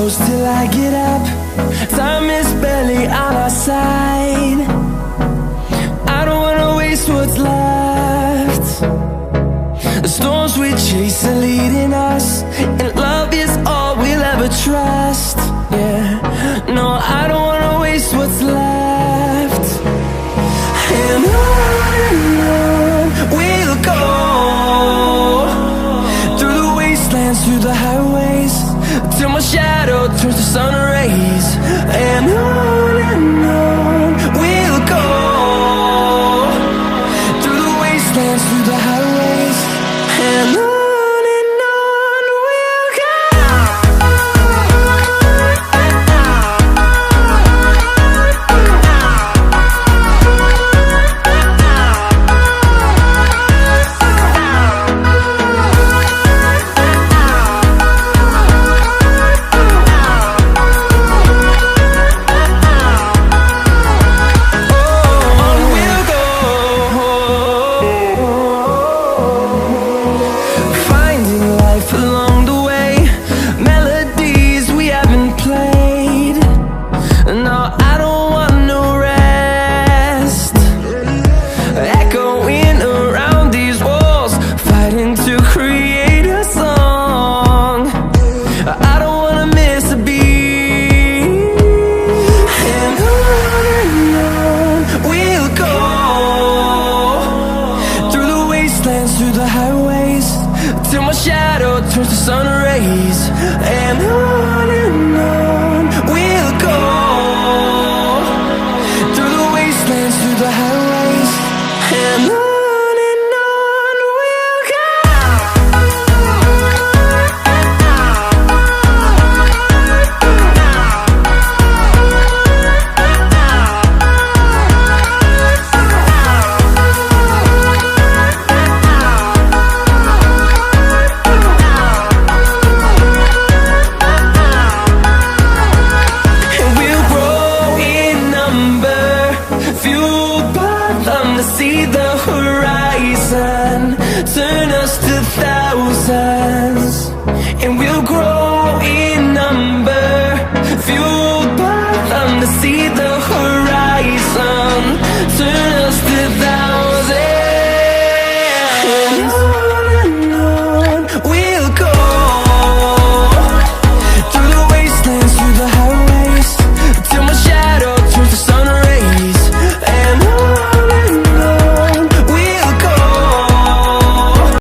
close till I get up. Time is barely on our side. I don't wanna waste what's left. The storms we chase are leading us, and love is all we'll ever trust. Yeah, no, I don't wanna waste what's left. And on we'll go, through the wastelands, through the highways, till my shadow turns to sun rays. And on we'll go, through the wastelands, through the highways, and on we'll go. Through the highways, till my shadow turns to sun rays. And on we'll go, through the wastelands, through the highways, and on we'll go. To see the horizon turn us to thousands, and we'll grow in number, fueled by them to see the horizon.